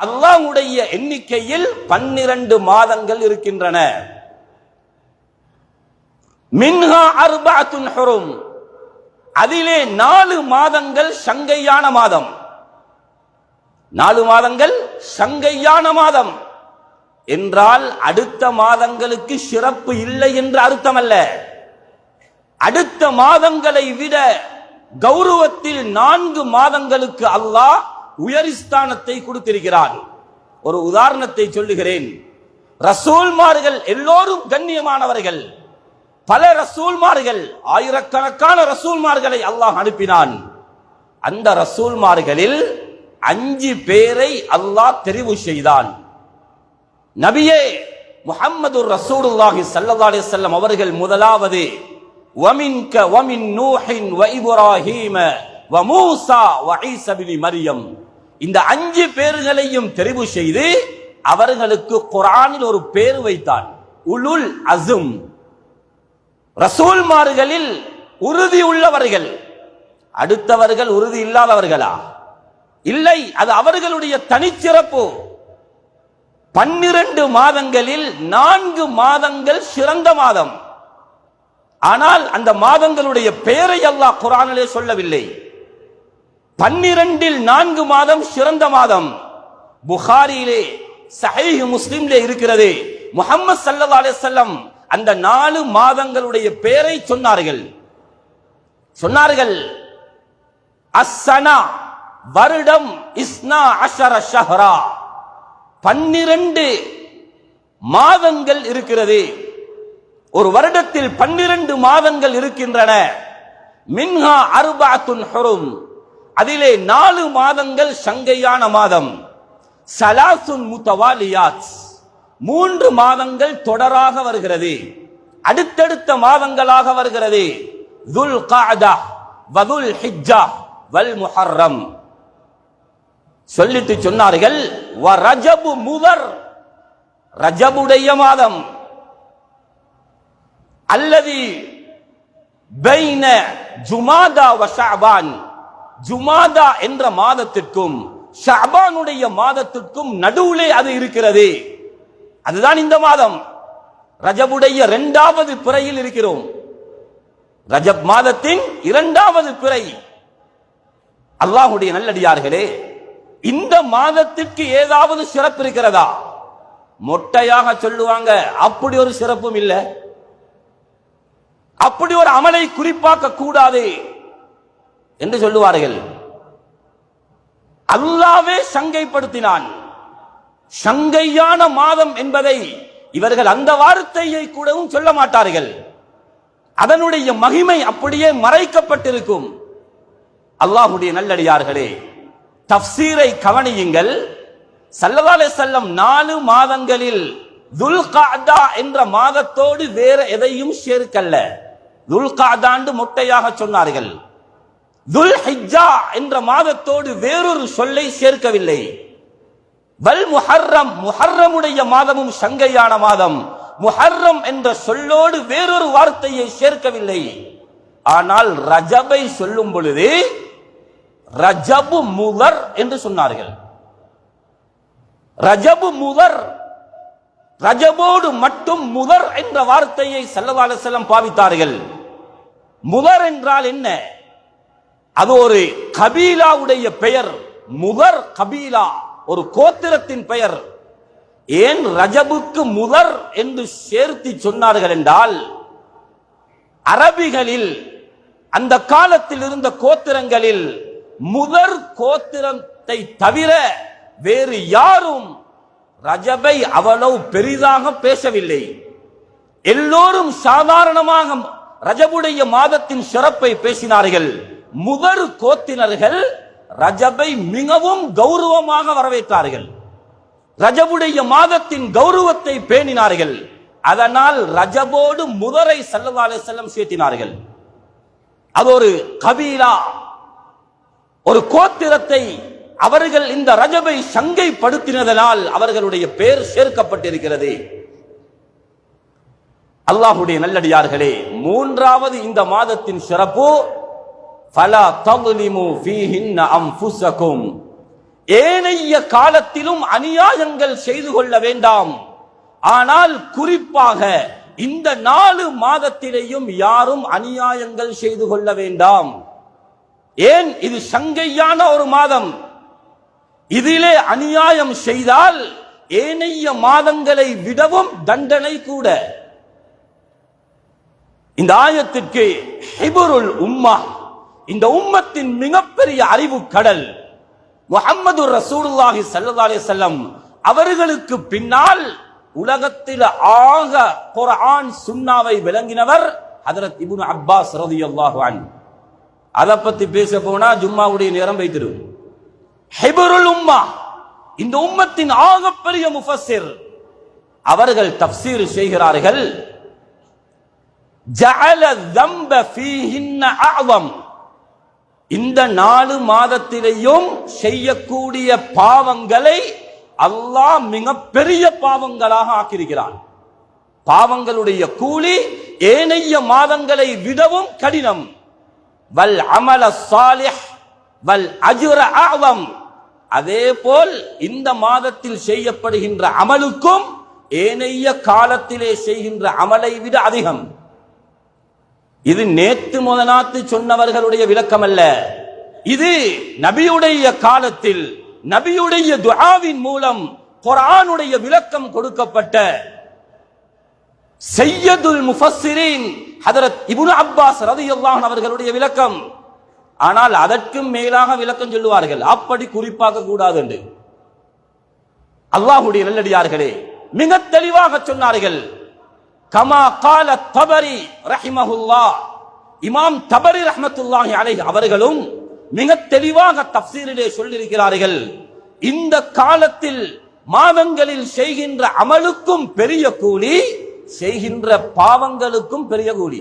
அல்லாஹ்வுடைய எண்ணிக்கையில் 12 மாதங்கள் இருக்கின்றன. மின்ஹா அர்பஅத்துன் ஹுரும், அதிலே 4 மாதங்கள் சங்கையான மாதம். 4 மாதங்கள் சங்கையான மாதம் என்றால் அடுத்த மாதங்களுக்கு சிறப்பு இல்லை என்று அர்த்தமல்ல. அடுத்த மாதங்களை விட கௌரவத்தில் 4 மாதங்களுக்கு அல்லாஹ் உயர்ஸ்தானத்தை கொடுத்திருக்கிறான். ஒரு உதாரணத்தை சொல்லுகிறேன். ரசூல்மார்கள் எல்லோரும் கண்ணியமானவர்கள். பல ரசூல்மார்கள், ஆயிரக்கணக்கான ரசூல்மார்களை அல்லாஹ் அனுப்பினான். அந்த ரசூல்மார்களில் 5 பேரை அல்லாஹ் தெரிவு செய்தான். நபியே முஹம்மது ரசூலுல்லாஹி ஸல்லல்லாஹு அலைஹி வஸல்லம் அவர்கள் முதலாவது, வமின்க வமின் நூஹின் வ இப்ராஹீம வ மூஸா வ ஈஸா இப்னு மரியம், இந்த 5 பேர்களையும் தெரிவு செய்து அவர்களுக்கு குர்ஆனில் ஒரு பேர் வைத்தான், உலுல் அஸ்ம். ரசூல்மார்களில் உறுதி உள்ளவர்கள். அடுத்தவர்கள் உறுதி இல்லாதவர்களா? இல்லை, அது அவர்களுடைய தனிச்சிறப்பு. 12 மாதங்களில் 4 மாதங்கள் சிறந்த மாதம். ஆனால் அந்த மாதங்களுடைய பெயரை அல்லாஹ் குர்ஆனிலே சொல்லவில்லை. 12இல் 4 மாதம் சிறந்த மாதம். புகாரியிலே சஹீஹ் முஸ்லிமிலே இருக்கிறது. முஹம்மது ஸல்லல்லாஹு அலைஹி வஸல்லம் அந்த 4 மாதங்களுடைய பெயரை சொன்னார்கள். அஸ்ஸனா, வருடம், இஸ்னா அஷர ஷஹ்ரா, 12 மாதங்கள் இருக்கிறது. ஒரு வருடத்தில் 12 மாதங்கள் இருக்கின்றன. மின்ஹா அர்பஅத்துன் ஹுரும், அதிலே 4 மாதங்கள் சங்கையான மாதம். ஸலாசுன் முத்தவாலியாத், 3 மாதங்கள் தொடராக வருகிறது, அடுத்தடுத்த மாதங்களாக வருகிறது. துல் கஅதா வ துல் ஹிஜ்ஜா வல் முஹர்ரம். சொல்லிட்டு சொன்னார்கள், வ ரஜபு முதர், ரஜபுடைய மாதம், அல்லதி பைன ஜுமாதா வ ஷஅபான், ஜுமாதா என்ற மாதத்திற்கும் ஷஅபானுடைய மாதத்திற்கும் நடுவிலே அது இருக்கிறது. அதுதான் இந்த மாதம். ரஜபுடைய 2வது பிறையில் இருக்கிறோம். ரஜப் மாதத்தின் 2வது பிறை. அல்லாஹ்வுடைய நல்லடியார்களே, இந்த மாதத்திற்கு ஏதாவது சிறப்பு இருக்கிறதா? மொட்டையாக சொல்லுவாங்க, அப்படி ஒரு சிறப்பும் இல்லை, அப்படி ஒரு அமலை குறிப்பாக்க கூடாது என்று சொல்லுவார்கள். அல்லாஹ்வே சங்கைப்படுத்தினான். சங்கையான மாதம் என்பதை இவர்கள் அந்த வார்த்தையை கூடவும் சொல்ல மாட்டார்கள். அதனுடைய மகிமை அப்படியே மறைக்கப்பட்டிருக்கும். அல்லாஹ்வுடைய நல்லடியார்களே, தஃப்சீரை கவனியுங்கள். ஸல்லல்லாஹு அலைஹி வஸல்லம் 4 மாதங்களில் துல் கஅதா என்ற மாதத்தோடு வேற எதையும் சேர்க்கல்ல. துல் கஅதாண்டு மொட்டையாக சொன்னார்கள். துல் ஹிஜ்ஜா என்ற மாதத்தோடு வேறொரு சொல்லை சேர்க்கவில்லை. வல் முஹர்ரம், முஹர்ரமுடைய மாதமும் சங்கையான மாதம். முஹர்ரம் என்ற சொல்லோடு வேறொரு வார்த்தையை சேர்க்கவில்லை. ஆனால் ரஜபை சொல்லும் பொழுது ரஜபு முதர் என்று சொன்னார்கள். ரஜபு முதர், ரஜபோடு மட்டும் முதர் என்ற வார்த்தையை ஸல்லல்லாஹு அலைஹி வஸல்லம் பாவித்தார்கள். முதர் என்றால் என்ன? அது ஒரு கபீலாவுடைய பெயர். முதர் கபீலா, ஒரு கோத்திரத்தின் பெயர். ஏன் ரஜபுக்கு முதர் என்று சேர்த்து சொன்னார்கள் என்றால், அரபிகளில் அந்த காலத்தில் இருந்த கோத்திரங்களில் முதர் கோத்திரத்தை தவிர வேறு யாரும் ரஜபை அவ்வளவு பெரிதாக பேசவில்லை. எல்லோரும் சாதாரணமாக ரஜபுடைய மாதத்தின் சிறப்பை பேசினார்கள். முதர் கோத்தினர்கள் ரஜபை மிகவும் கௌரவமாக வரவேற்றார்கள். ரஜபுடைய மாதத்தின் கௌரவத்தை பேணினார்கள். அதனால் ரஜபோடு முதரை ஸல்லல்லாஹு அலைஹி வஸல்லம் சேர்த்தினார்கள். அது ஒரு கபீலா, ஒரு கோத்திரத்தை அவர்கள் இந்த ரஜபை சங்கைப்படுத்தினதனால் அவர்களுடைய பெயர் சேர்க்கப்பட்டிருக்கிறது. அல்லாஹ்வுடைய நல்லடியார்களே, 3வது இந்த மாதத்தின் சிறப்பு, ஃபலா தظلموا فيهن انفسكم, ஏனைய காலத்திலும் அநியாயங்கள் செய்து கொள்ள வேண்டாம். ஆனால் குறிப்பாக இந்த 4 மாதத்திலேயும் யாரும் அநியாயங்கள் செய்து கொள்ள வேண்டாம். ஏன்? இது சங்கையான ஒரு மாதம். இதிலே அநியாயம் செய்தால் ஏனைய மாதங்களை விடவும் தண்டனை கூட. இந்த ஆயத்திற்கு ஹிபுருல் உம்மா, இந்த உம்மத்தின் மிகப்பெரிய அறிவு கடல் முஹம்மது ரசூலுல்லாஹி ஸல்லல்லாஹு அலைஹி வஸல்லம் அவர்களுக்கு பின்னால் உலகத்தில் ஆக குர்ஆன் சுன்னாவை விளங்கினவர் ஹஜ்ரத் இப்னு அப்பாஸ் ரலியல்லாஹு அன்ஹு. அதை பத்தி பேச போனா ஜும்மாவுடைய நேரம் வைத்திரும். ஹிபுருல் உம்மா, இந்த உம்மத்தின் ஆகப்பெரிய முஃபஸ்ஸிர், அவர்கள் தஃப்சீர் செய்கிறார்கள். ஜஅல ذنب فيهن اعظم, இந்த 4 மாதத்திலேயும் செய்யக்கூடிய பாவங்களை அல்லாஹ் மிக பெரிய பாவங்களாக ஆக்கியிருக்கிறான். பாவங்களுடைய கூலி ஏனைய மாதங்களை விடவும் கடினம். வல் அமல் ஸாலிஹ் வல் அஜ்ர அஅலம், அதேபோல் இந்த மாதத்தில் செய்யப்படுகின்ற அமலுக்கும் ஏனைய காலத்திலே செய்கின்ற அமலை விட அதிகம். இது நேத்து முதநாத்து சொன்னவர்களுடைய விளக்கம் அல்ல. இது நபியுடைய காலத்தில் நபியுடைய துஆவின் மூலம் குர்ஆனுடைய விளக்கம் கொடுக்கப்பட்ட சையதுல் முஃபஸ்ஸிரீன் ஹஜ்ரத் இப்னு அப்பாஸ் ரலியல்லாஹு அன்ஹு அவர்களுடைய விளக்கம். ஆனால் அதற்கும் மேலாக விளக்கம் சொல்லுவார்கள். அப்படி குறிப்பாக கூடாது என்று அல்லாஹ்வுடைய நல்லடியார்களே மிக தெளிவாக சொன்னார்கள். கமா கால தபரி ரஹிமஹுல்லாஹ், இமாம் தபரி ரஹ்மத்துல்லாஹி அலைஹி அவர்களும் மிக தெளிவாக தஃப்சீரிலே சொல்லியிருக்கிறார்கள். இந்த காலத்தில் மாதங்களில் செய்கின்ற அமலுக்கும் பெரிய கூலி, செய்கின்ற பாவங்களுக்கும் பெரிய கூலி.